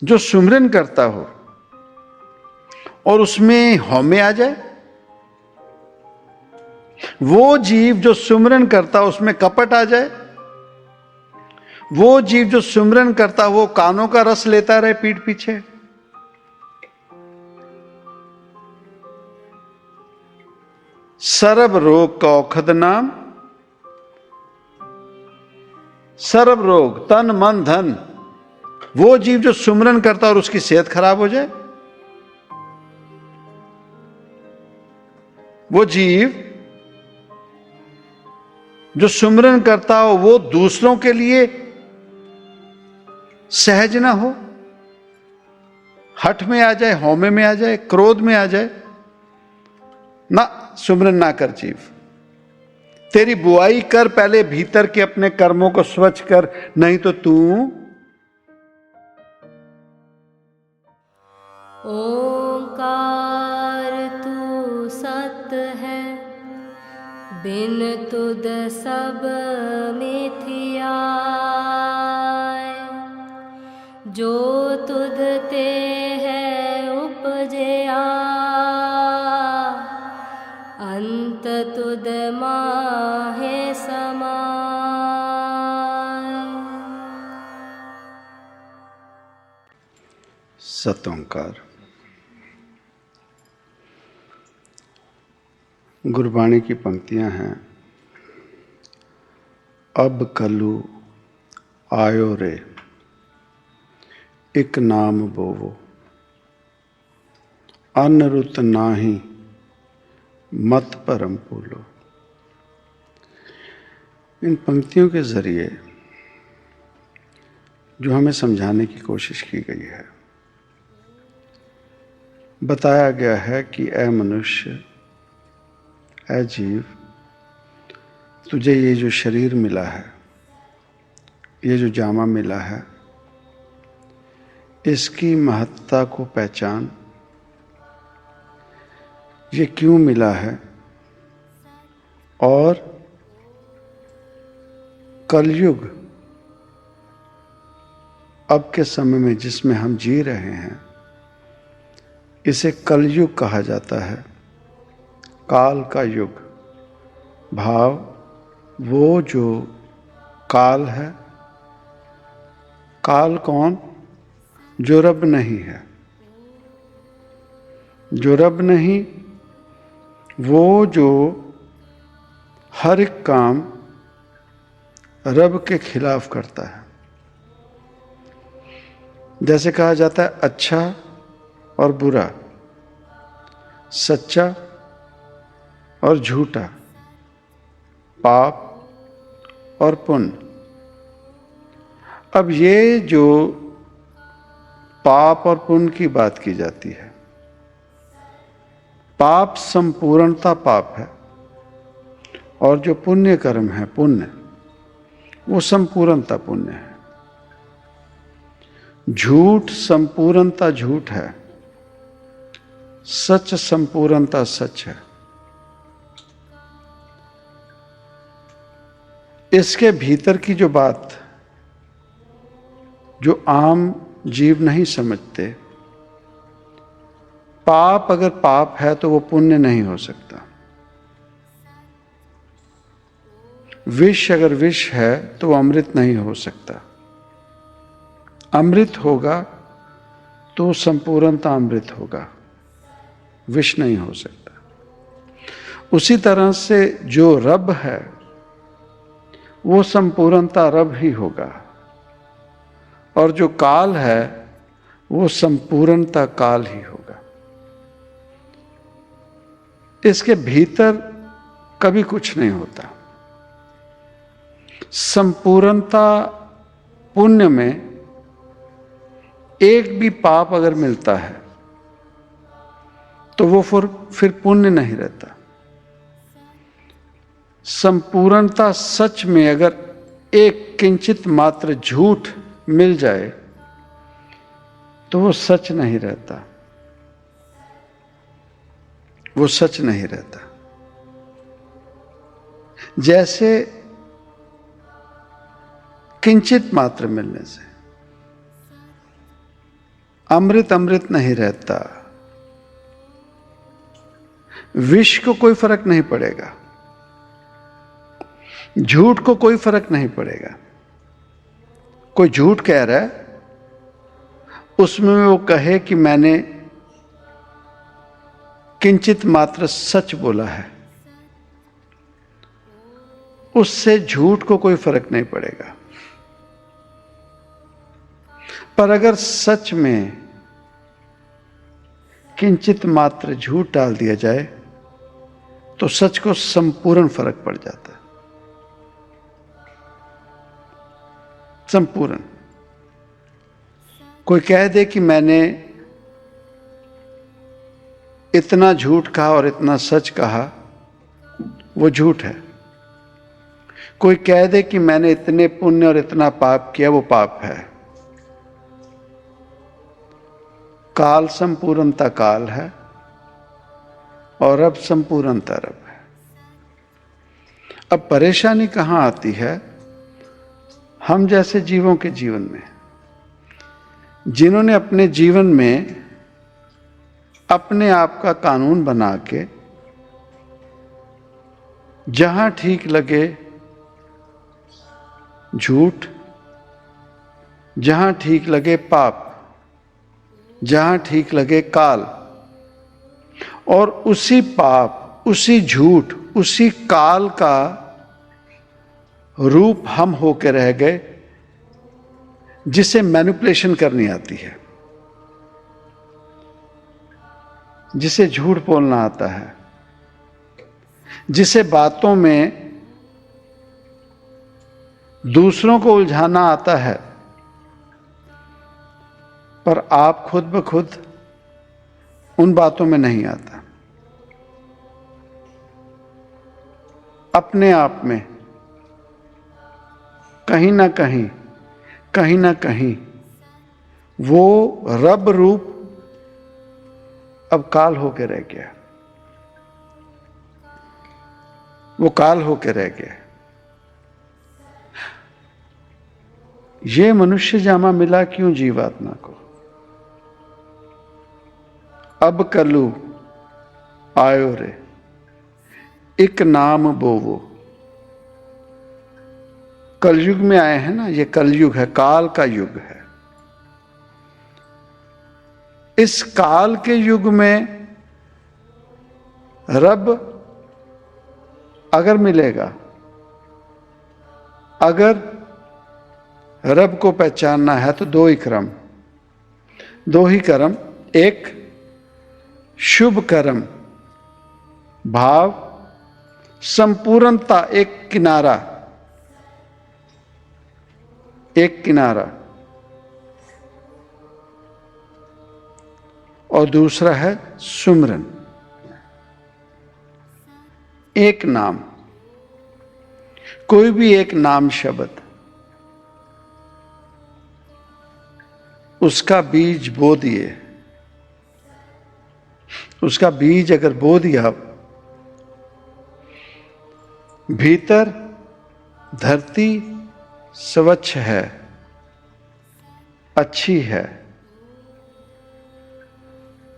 जो सुमिरन करता हो और उसमें हौमे आ जाए, वो जीव जो सुमिरन करता उसमें कपट आ जाए, वो जीव जो सुमिरन करता वो कानों का रस लेता रहे पीठ पीछे, सर्व रोग का औषध नाम, सर्व रोग तन मन धन, वो जीव जो सुमिरन करता और उसकी सेहत खराब हो जाए, वो जीव जो सुमिरन करता हो वो दूसरों के लिए सहज ना हो, हठ में आ जाए, हौमे में आ जाए, क्रोध में आ जाए, ना सुमिरन ना कर जीव। तेरी बुआई कर, पहले भीतर के अपने कर्मों को स्वच्छ कर, नहीं तो तू ओंकार तू सत है, बिन तुद सब मिथिया, जो तुद ते है उपजया, अंत तुद माहे समाय। सत ओंकार। गुरबाणी की पंक्तियां हैं। अब कलू आयो रे, एक नाम बोवो, अन्न रुत नाही मत परम पूलो। इन पंक्तियों के जरिए जो हमें समझाने की कोशिश की गई है, बताया गया है कि ऐ मनुष्य, ऐ जीव, तुझे ये जो शरीर मिला है, ये जो जामा मिला है, इसकी महत्ता को पहचान। ये क्यों मिला है और कलयुग अब के समय में जिसमें हम जी रहे हैं, इसे कलयुग कहा जाता है, काल का युग। भाव वो जो काल है, काल कौन? जो रब नहीं है, जो रब नहीं, वो जो हर एक काम रब के खिलाफ करता है। जैसे कहा जाता है अच्छा और बुरा, सच्चा और झूठा, पाप और पुण्य। अब ये जो पाप और पुण्य की बात की जाती है, पाप संपूर्णता पाप है और जो पुण्य कर्म है, पुण्य, वो संपूर्णता पुण्य है। झूठ संपूर्णता झूठ है, सच संपूर्णता सच है। इसके भीतर की जो बात जो आम जीव नहीं समझते, पाप अगर पाप है तो वो पुण्य नहीं हो सकता, विष अगर विष है तो वो अमृत नहीं हो सकता, अमृत होगा तो संपूर्णता अमृत होगा, विष नहीं हो सकता। उसी तरह से जो रब है वो संपूर्णता रब ही होगा, और जो काल है वो संपूर्णता काल ही होगा। इसके भीतर कभी कुछ नहीं होता। संपूर्णता पुण्य में एक भी पाप अगर मिलता है तो वो फिर पुण्य नहीं रहता। संपूर्णता सच में अगर एक किंचित मात्र झूठ मिल जाए तो वो सच नहीं रहता, वो सच नहीं रहता। जैसे किंचित मात्र मिलने से, अमृत अमृत नहीं रहता। विष को कोई फर्क नहीं पड़ेगा, झूठ को कोई फर्क नहीं पड़ेगा। कोई झूठ कह रहा है, उसमें वो कहे कि मैंने किंचित मात्र सच बोला है, उससे झूठ को कोई फर्क नहीं पड़ेगा। पर अगर सच में किंचित मात्र झूठ डाल दिया जाए तो सच को संपूर्ण फर्क पड़ जाता है। संपूर्ण। कोई कह दे कि मैंने इतना झूठ कहा और इतना सच कहा, वो झूठ है। कोई कह दे कि मैंने इतने पुण्य और इतना पाप किया, वो पाप है। काल संपूर्णता काल है और रब संपूर्णता रब है। अब परेशानी कहां आती है? हम जैसे जीवों के जीवन में, जिन्होंने अपने जीवन में अपने आप का कानून बना के जहां ठीक लगे झूठ, जहां ठीक लगे पाप, जहां ठीक लगे काल, और उसी पाप, उसी झूठ, उसी काल का रूप हम होके रह गए, जिसे मैनिपुलेशन करनी आती है, जिसे झूठ बोलना आता है, जिसे बातों में दूसरों को उलझाना आता है, पर आप खुद ब खुद उन बातों में नहीं आता। अपने आप में कहीं ना कहीं वो रब रूप अब काल होके रह गया, वो काल होके रह गया। ये मनुष्य जामा मिला क्यों जीवात्मा को? अब कलु आयो रे, एक नाम बोवो। कलयुग में आए हैं ना, ये कलयुग है, काल का युग है। इस काल के युग में रब अगर मिलेगा, अगर रब को पहचानना है तो दो ही कर्म, एक शुभ कर्म भाव, संपूर्णता, एक किनारा, और दूसरा है सुमरन, एक नाम। कोई भी एक नाम शब्द, उसका बीज बो दिए, उसका बीज अगर बो दिया, भीतर धरती स्वच्छ है, अच्छी है,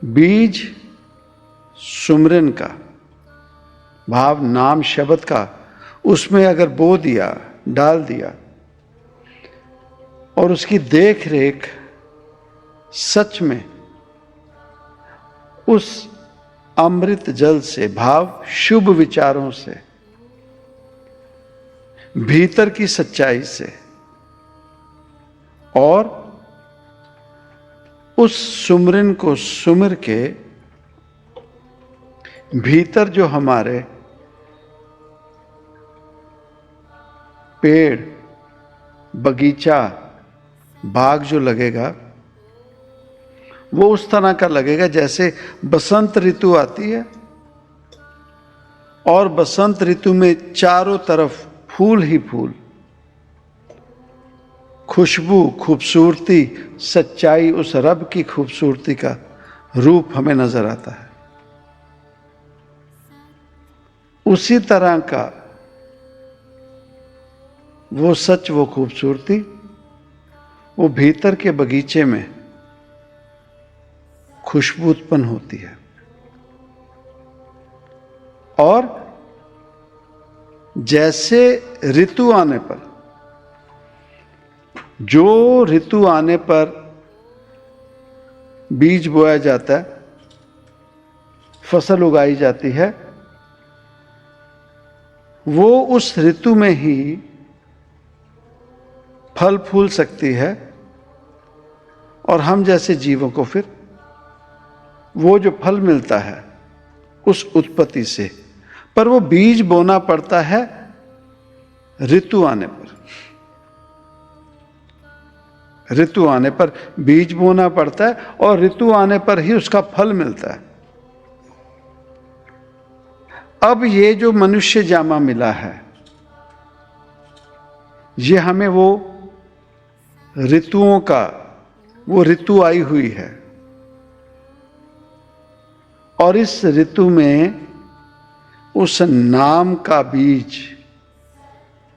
बीज सुमरन का भाव, नाम शब्द का उसमें अगर बो दिया, डाल दिया, और उसकी देख रेख सच में उस अमृत जल से, भाव शुभ विचारों से, भीतर की सच्चाई से, और उस सुमरन को सुमर के भीतर जो हमारे पेड़, बगीचा, बाग जो लगेगा, वो उस तरह का लगेगा जैसे बसंत ऋतु आती है और बसंत ऋतु में चारों तरफ फूल ही फूल, खुशबू, खूबसूरती, सच्चाई, उस रब की खूबसूरती का रूप हमें नजर आता है। उसी तरह का वो सच, वो खूबसूरती, वो भीतर के बगीचे में खुशबू उत्पन्न होती है। और जैसे ऋतु आने पर, जो ऋतु आने पर बीज बोया जाता है, फसल उगाई जाती है, वो उस ऋतु में ही फल फूल सकती है और हम जैसे जीवों को फिर वो जो फल मिलता है उस उत्पत्ति से, पर वो बीज बोना पड़ता है ऋतु आने पर। ऋतु आने पर बीज बोना पड़ता है और ऋतु आने पर ही उसका फल मिलता है। अब ये जो मनुष्य जामा मिला है, ये हमें वो ऋतुओं का, वो ऋतु आई हुई है और इस ऋतु में उस नाम का बीज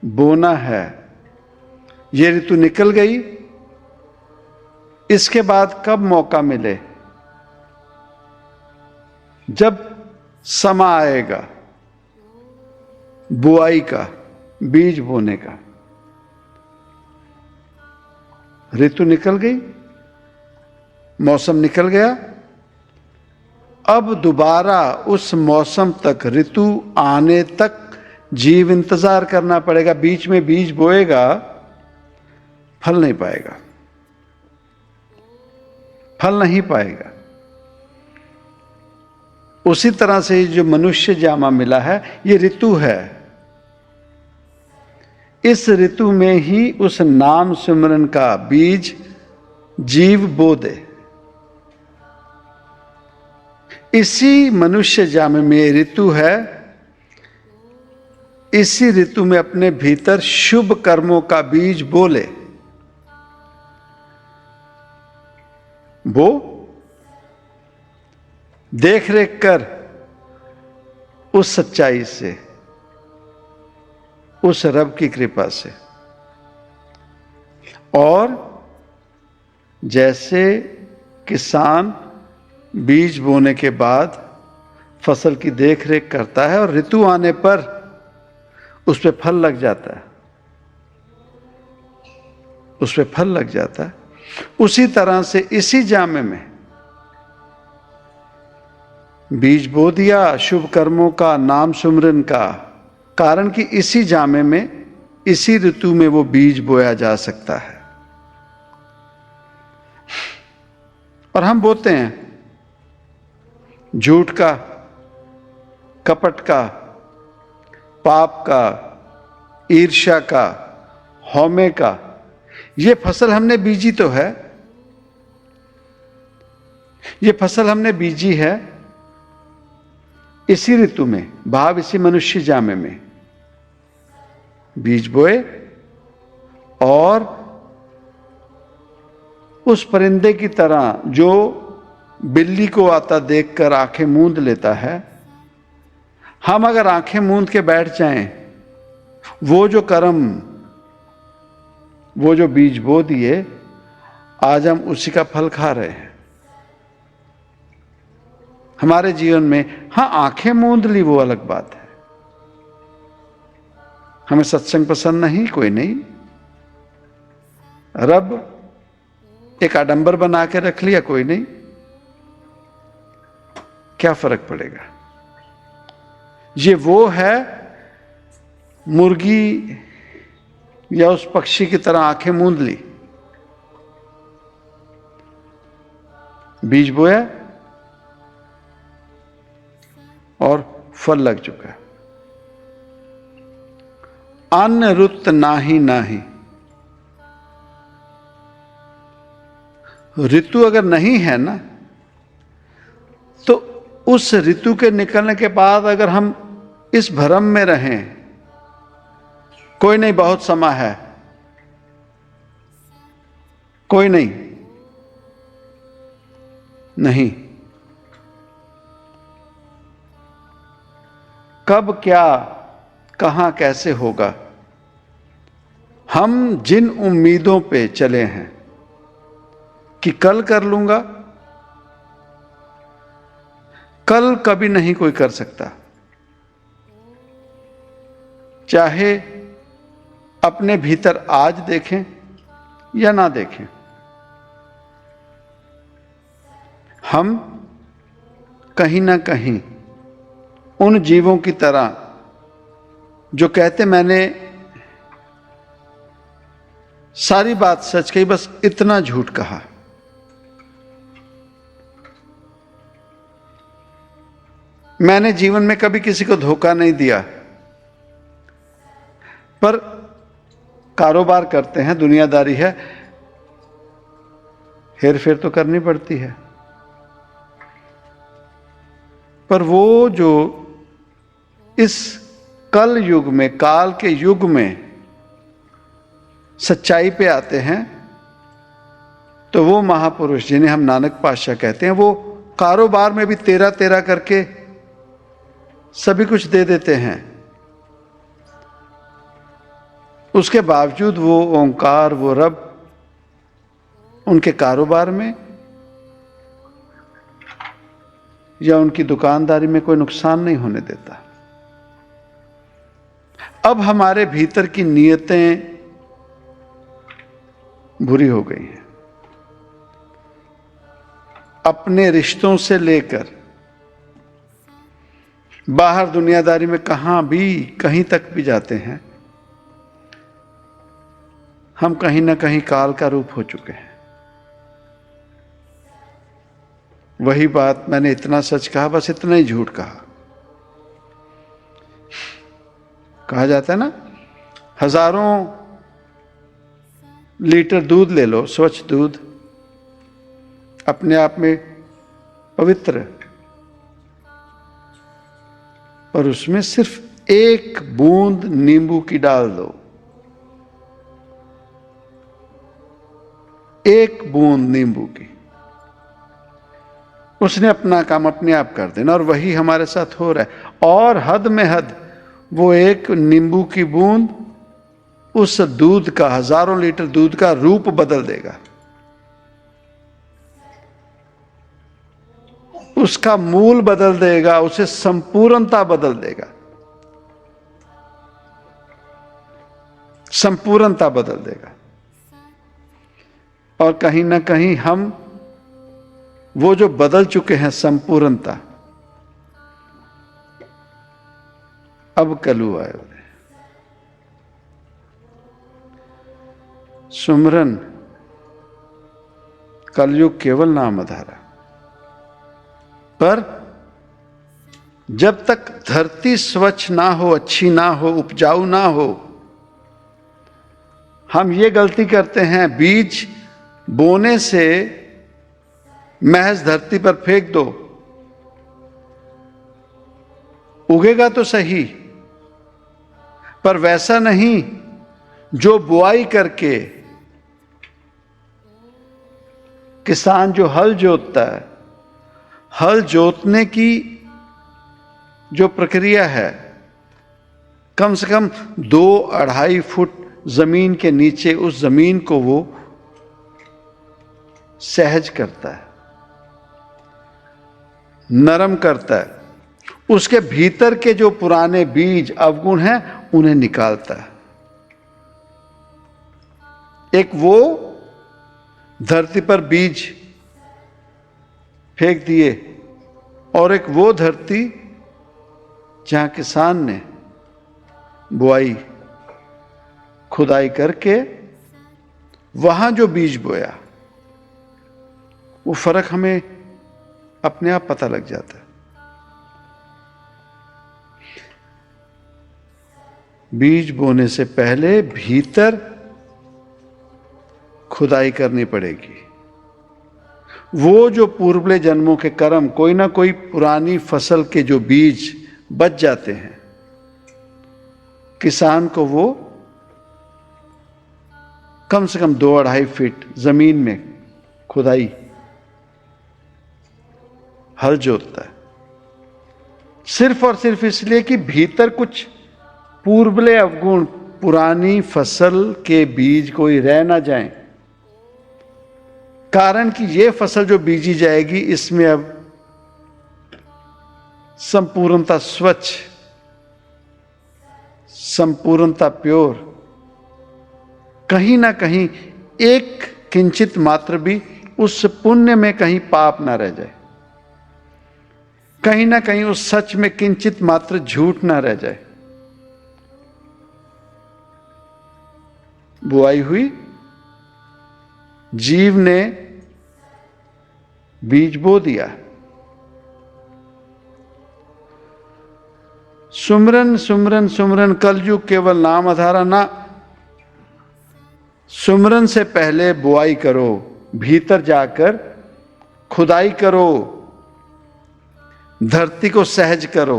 बोना है। ये ऋतु निकल गई, इसके बाद कब मौका मिले? जब समय आएगा बुआई का, बीज बोने का। ऋतु निकल गई, मौसम निकल गया, अब दोबारा उस मौसम तक, ऋतु आने तक जीव इंतजार करना पड़ेगा। बीच में बीज बोएगा, फल नहीं पाएगा, फल नहीं पाएगा। उसी तरह से जो मनुष्य जामा मिला है, ये ऋतु है। इस ऋतु में ही उस नाम सिमरन का बीज जीव बो दे। इसी मनुष्य जामे में ऋतु है। इसी ऋतु में अपने भीतर शुभ कर्मों का बीज बोले। वो देख रेख कर उस सच्चाई से, उस रब की कृपा से। और जैसे किसान बीज बोने के बाद फसल की देख रेख करता है और ऋतु आने पर उस पे फल लग जाता है, उस पे फल लग जाता है, उसी तरह से इसी जामे में बीज बो दिया शुभ कर्मों का, नाम सुमरन का। कारण कि इसी जामे में, इसी ऋतु में वो बीज बोया जा सकता है। और हम बोते हैं झूठ का, कपट का, पाप का, ईर्ष्या का, हौमे का। ये फसल हमने बीजी तो है, ये फसल हमने बीजी है इसी ऋतु में, भाव इसी मनुष्य जामे में बीज बोए। और उस परिंदे की तरह जो बिल्ली को आता देखकर आंखें मूंद लेता है, हम अगर आंखें मूंद के बैठ जाएं, वो जो कर्म, वो जो बीज बो दिए, आज हम उसी का फल खा रहे हैं हमारे जीवन में। हाँ, आंखें मूंद ली वो अलग बात है। हमें सत्संग पसंद नहीं, कोई नहीं। रब एक आडंबर बना के रख लिया, कोई नहीं, क्या फर्क पड़ेगा। ये वो है मुर्गी या उस पक्षी की तरह आंखें मूंद ली, बीज बोया और फल लग चुका है। अन्न रुत नाही नाही। ऋतु अगर नहीं है ना, तो उस ऋतु के निकलने के बाद अगर हम इस भ्रम में रहें, कोई नहीं, बहुत समय है, कोई नहीं, नहीं, कब क्या कहां कैसे होगा। हम जिन उम्मीदों पे चले हैं कि कल कर लूंगा, कल कभी नहीं कोई कर सकता, चाहे अपने भीतर आज देखें या ना देखें। हम कहीं ना कहीं उन जीवों की तरह जो कहते मैंने सारी बात सच कही, बस इतना झूठ कहा। मैंने जीवन में कभी किसी को धोखा नहीं दिया, पर कारोबार करते हैं, दुनियादारी है, हेर फेर तो करनी पड़ती है। पर वो जो इस कल युग में, काल के युग में सच्चाई पे आते हैं, तो वो महापुरुष जिन्हें हम नानक पातशाह कहते हैं, वो कारोबार में भी तेरा तेरा करके सभी कुछ दे देते हैं। उसके बावजूद वो ओंकार, वो रब उनके कारोबार में या उनकी दुकानदारी में कोई नुकसान नहीं होने देता। अब हमारे भीतर की नीयतें बुरी हो गई हैं। अपने रिश्तों से लेकर बाहर दुनियादारी में कहां भी, कहीं तक भी जाते हैं, हम कहीं ना कहीं काल का रूप हो चुके हैं। वही बात, मैंने इतना सच कहा, बस इतना ही झूठ कहा। कहा जाता है ना, हजारों लीटर दूध ले लो, स्वच्छ दूध, अपने आप में पवित्र, और उसमें सिर्फ एक बूंद नींबू की डाल दो, एक बूंद नींबू की, उसने अपना काम अपने आप कर देना। और वही हमारे साथ हो रहा है। और हद में हद, वो एक नींबू की बूंद उस दूध का, हजारों लीटर दूध का रूप बदल देगा, उसका मूल बदल देगा, उसे संपूर्णता बदल देगा, संपूर्णता बदल देगा। और कहीं ना कहीं हम वो जो बदल चुके हैं संपूर्णता, अब कलू आए हुए। सुमरन कलयुग केवल नाम आधारा, पर जब तक धरती स्वच्छ ना हो, अच्छी ना हो, उपजाऊ ना हो, हम ये गलती करते हैं, बीज बोने से महज धरती पर फेंक दो, उगेगा तो सही, पर वैसा नहीं जो बुआई करके किसान जो हल जोतता है, हल जोतने की जो प्रक्रिया है, कम से कम 2-2.5 फुट जमीन के नीचे उस जमीन को वो सहज करता है, नरम करता है, उसके भीतर के जो पुराने बीज अवगुण हैं उन्हें निकालता है। एक वो धरती पर बीज फेंक दिए, और एक वो धरती जहां किसान ने बुआई, खुदाई करके वहां जो बीज बोया, वो फर्क हमें अपने आप पता लग जाता है। बीज बोने से पहले भीतर खुदाई करनी पड़ेगी। वो जो पूर्वले जन्मों के कर्म, कोई ना कोई पुरानी फसल के जो बीज बच जाते हैं, किसान को वो कम से कम 2-2.5 फीट जमीन में खुदाई, हल जोतता है, सिर्फ और सिर्फ इसलिए कि भीतर कुछ पूर्वले अवगुण, पुरानी फसल के बीज कोई रह ना जाएं। कारण कि ये फसल जो बीजी जाएगी, इसमें अब संपूर्णता स्वच्छ, संपूर्णता प्योर, कहीं ना कहीं एक किंचित मात्र भी उस पुण्य में कहीं पाप ना रह जाए, कहीं ना कहीं उस सच में किंचित मात्र झूठ ना रह जाए। बुआई हुई, जीव ने बीज बो दिया। सुमरन सुमरन सुमरन, कलयुग केवल नाम आधारा ना। सुमरन से पहले बुआई करो, भीतर जाकर खुदाई करो, धरती को सहज करो,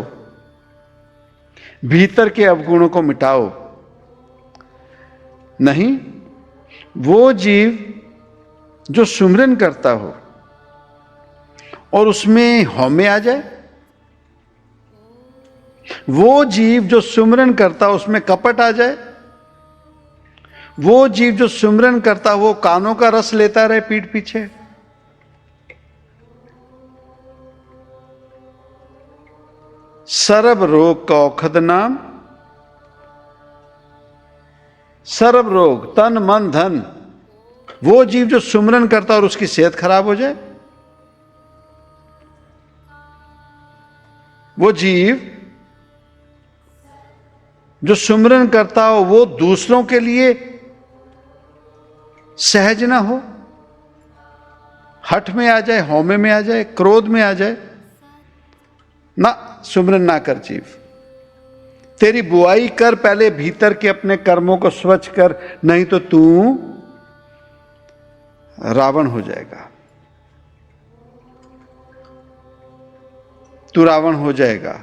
भीतर के अवगुणों को मिटाओ। नहीं, वो जीव जो सुमरन करता हो और उसमें हौमे आ जाए, वो जीव जो सुमरन करता उसमें कपट आ जाए, वो जीव जो सुमरन करता वो कानों का रस लेता रहे पीठ पीछे, सर्व रोग का औषध नाम, सर्व रोग तन मन धन, वो जीव जो सुमरन करता और उसकी सेहत खराब हो जाए, वो जीव जो सुमरन करता हो वो दूसरों के लिए सहज ना हो, हठ में आ जाए, हौमे में आ जाए, क्रोध में आ जाए, ना, सुमरन ना कर जीव। तेरी बुआई कर, पहले भीतर के अपने कर्मों को स्वच्छ कर, नहीं तो तू रावण हो जाएगा, तू रावण हो जाएगा,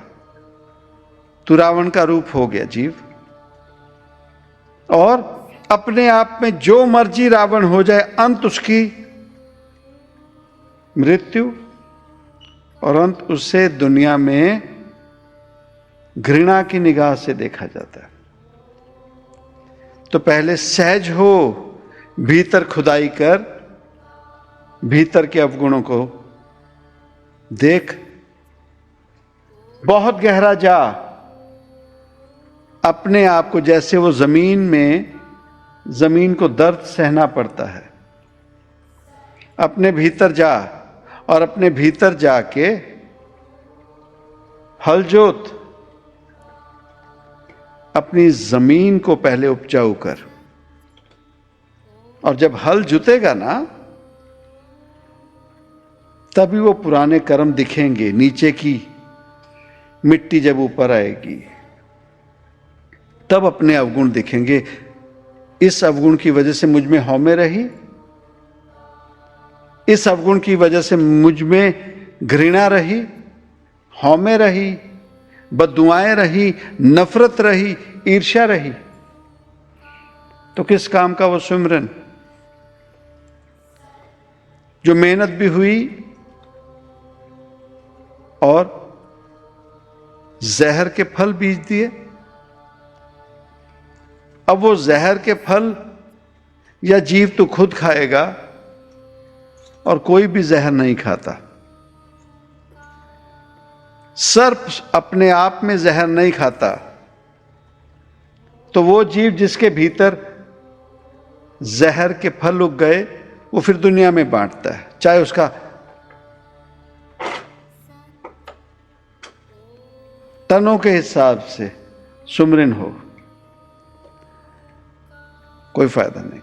तू रावण का रूप हो गया जीव। और अपने आप में जो मर्जी रावण हो जाए, अंत उसकी मृत्यु, और अंत उससे दुनिया में घृणा की निगाह से देखा जाता है। तो पहले सहज हो, भीतर खुदाई कर, भीतर के अवगुणों को देख, बहुत गहरा जा, अपने आप को, जैसे वो जमीन में, जमीन को दर्द सहना पड़ता है, अपने भीतर जा और अपने भीतर जाके हल जोत, अपनी जमीन को पहले उपजाऊ कर। और जब हल जुतेगा ना, तभी वो पुराने कर्म दिखेंगे, नीचे की मिट्टी जब ऊपर आएगी तब अपने अवगुण दिखेंगे। इस अवगुण की वजह से मुझ में हौमे रही, इस अवगुण की वजह से मुझ में घृणा रही, हौमे रही, बद्दुआएं रही, नफरत रही, ईर्ष्या रही, तो किस काम का वो सुमरन? जो मेहनत भी हुई और जहर के फल बीज दिए। अब वो जहर के फल या जीव तो खुद खाएगा, और कोई भी जहर नहीं खाता। सर्प अपने आप में जहर नहीं खाता, तो वो जीव जिसके भीतर जहर के फल उग गए, वो फिर दुनिया में बांटता है, चाहे उसका टनों के हिसाब से सुमरन हो, कोई फायदा नहीं।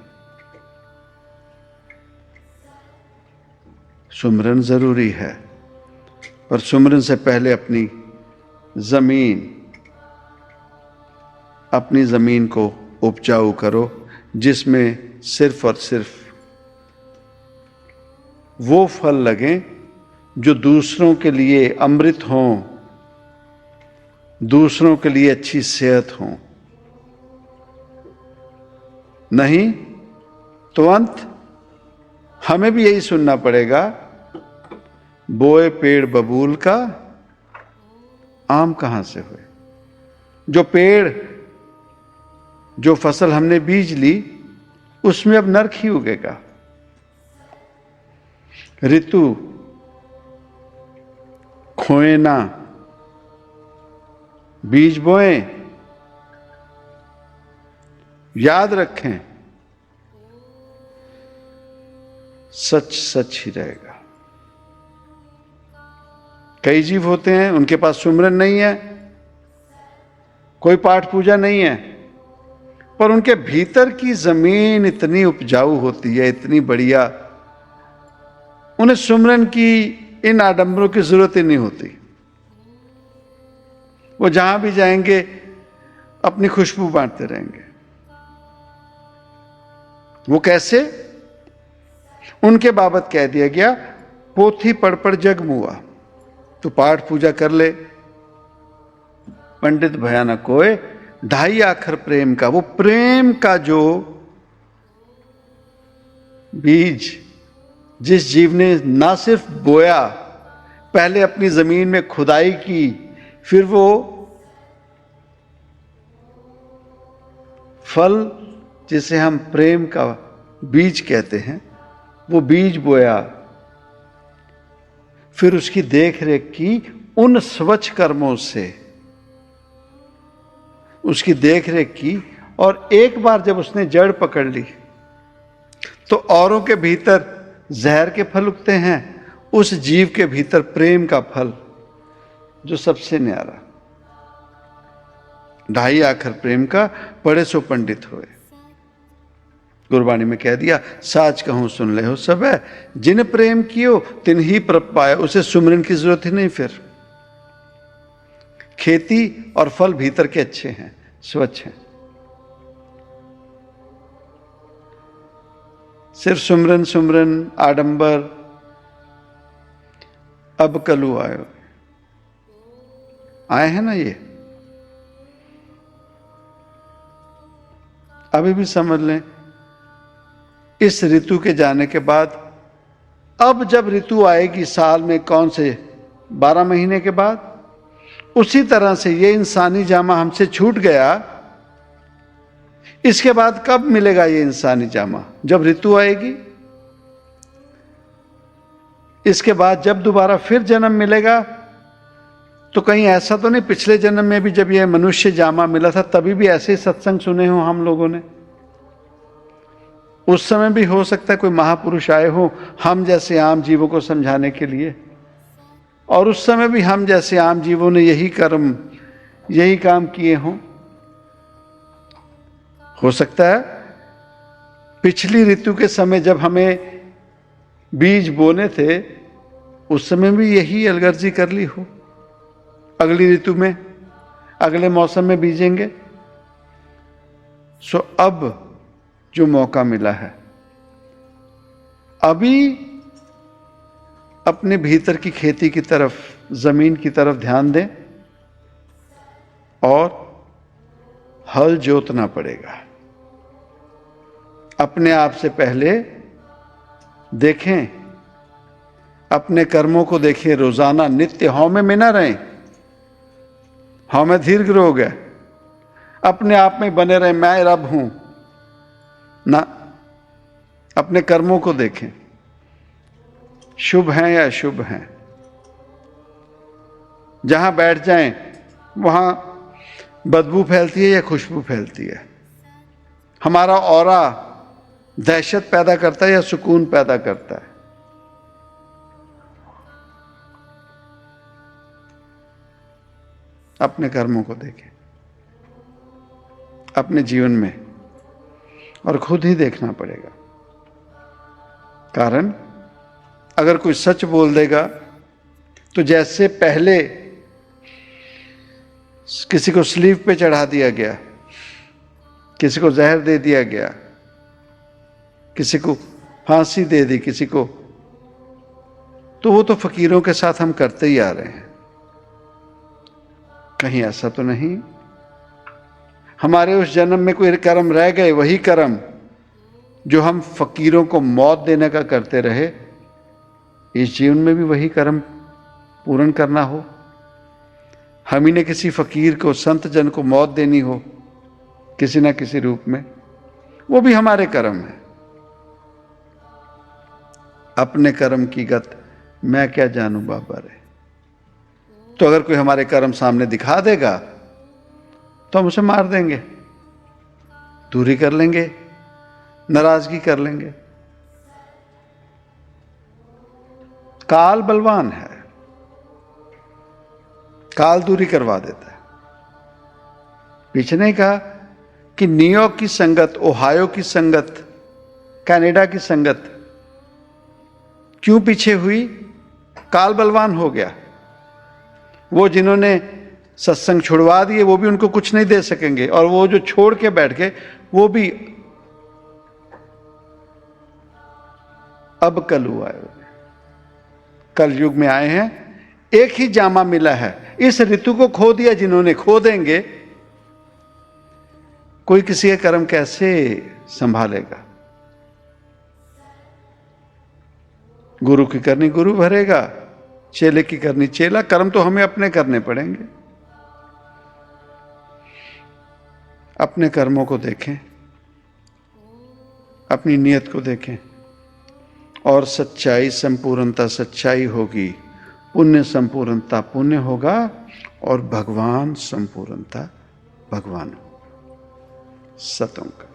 सुमरन जरूरी है, पर सुमरन से पहले अपनी जमीन को उपजाऊ करो, जिसमें सिर्फ और सिर्फ वो फल लगें जो दूसरों के लिए अमृत हों, दूसरों के लिए अच्छी सेहत हो। नहीं तो अंत हमें भी यही सुनना पड़ेगा, बोए पेड़ बबूल का, आम कहां से हुए। जो पेड़, जो फसल हमने बीज ली, उसमें अब नरक ही उगेगा। ऋतु खोए ना, बीज बोएं, याद रखें, सच सच ही रहेगा। कई जीव होते हैं उनके पास सुमरन नहीं है, कोई पाठ पूजा नहीं है, पर उनके भीतर की जमीन इतनी उपजाऊ होती है, इतनी बढ़िया, उन्हें सुमरन की इन आडंबरों की जरूरत ही नहीं होती। वो जहां भी जाएंगे अपनी खुशबू बांटते रहेंगे। वो कैसे? उनके बाबत कह दिया गया, पोथी पढ़ पढ़ जग मुआ। तो पाठ पूजा कर ले, पंडित भयानक कोय, ढाई आखर प्रेम का। वो प्रेम का जो बीज जिस जीव ने ना सिर्फ बोया, पहले अपनी जमीन में खुदाई की, फिर वो फल जिसे हम प्रेम का बीज कहते हैं, वो बीज बोया, फिर उसकी देख रेख की, उन स्वच्छ कर्मों से उसकी देख रेख की, और एक बार जब उसने जड़ पकड़ ली तो औरों के भीतर जहर के फल उगते हैं, उस जीव के भीतर प्रेम का फल जो सबसे न्यारा। ढाई आखर प्रेम का, पढ़े सो पंडित होए। गुरबाणी में कह दिया, साच कहूं सुन ले हो सब है, जिन प्रेम कियो तिन ही प्रभ पाए। उसे सुमरन की जरूरत ही नहीं। फिर खेती और फल भीतर के अच्छे हैं, स्वच्छ हैं। सिर्फ सुमरन सुमरन आडंबर, अब कलू आयो, आए हैं ना ये, अभी भी समझ लें। इस ऋतु के जाने के बाद, अब जब ऋतु आएगी साल में, कौन से 12 महीने के बाद, उसी तरह से ये इंसानी जामा हमसे छूट गया। इसके बाद कब मिलेगा ये इंसानी जामा? जब ऋतु आएगी। इसके बाद जब दोबारा फिर जन्म मिलेगा, तो कहीं ऐसा तो नहीं पिछले जन्म में भी जब यह मनुष्य जामा मिला था तभी भी ऐसे सत्संग सुने हो हम लोगों ने? उस समय भी हो सकता है कोई महापुरुष आए हो हम जैसे आम जीवों को समझाने के लिए, और उस समय भी हम जैसे आम जीवों ने यही कर्म, यही काम किए हों। हो सकता है पिछली ऋतु के समय जब हमें बीज बोने थे, उस समय भी यही अलगर्जी कर ली हो। अगली ऋतु में, अगले मौसम में बीजेंगे। सो अब जो मौका मिला है, अभी अपने भीतर की खेती की तरफ, जमीन की तरफ ध्यान दें, और हल जोतना पड़ेगा। अपने आप से पहले देखें, अपने कर्मों को देखें रोजाना, नित्य हौमे में ना रहें। हौमे दीर्घ रोग है, अपने आप में बने रहें, मैं रब हूं ना। अपने कर्मों को देखें, शुभ हैं या अशुभ हैं। जहां बैठ जाएं वहां बदबू फैलती है या खुशबू फैलती है? हमारा ऑरा दहशत पैदा करता है या सुकून पैदा करता है? अपने कर्मों को देखें अपने जीवन में, और खुद ही देखना पड़ेगा। कारण अगर कोई सच बोल देगा तो जैसे पहले किसी को स्लीव पे चढ़ा दिया गया, किसी को जहर दे दिया गया, किसी को फांसी दे दी किसी को, तो वो तो फकीरों के साथ हम करते ही आ रहे हैं। कहीं ऐसा तो नहीं हमारे उस जन्म में कोई कर्म रह गए, वही कर्म जो हम फकीरों को मौत देने का करते रहे, इस जीवन में भी वही कर्म पूर्ण करना हो? हम ही ने किसी फकीर को, संत जन को मौत देनी हो किसी ना किसी रूप में, वो भी हमारे कर्म है। अपने कर्म की गत मैं क्या जानूं बाबा रे। तो अगर कोई हमारे कर्म सामने दिखा देगा तो हम उसे मार देंगे, दूरी कर लेंगे, नाराजगी कर लेंगे। काल बलवान है, काल दूरी करवा देता है। पीछे नहीं कहा कि न्यूयॉर्क की संगत, ओहायो की संगत, कनाडा की संगत क्यों पीछे हुई? काल बलवान हो गया। वो जिन्होंने सत्संग छुड़वा दिए वो भी उनको कुछ नहीं दे सकेंगे, और वो जो छोड़ के बैठ गए वो भी अब कल हुआ है। कल युग में आए हैं, एक ही जामा मिला है। इस ऋतु को खो दिया जिन्होंने, खो देंगे। कोई किसी के कर्म कैसे संभालेगा? गुरु की करनी गुरु भरेगा, चेले की करनी चेला। कर्म तो हमें अपने करने पड़ेंगे। अपने कर्मों को देखें, अपनी नीयत को देखें, और सच्चाई संपूर्णता सच्चाई होगी, पुण्य संपूर्णता पुण्य होगा, और भगवान संपूर्णता भगवान होगा। सतों का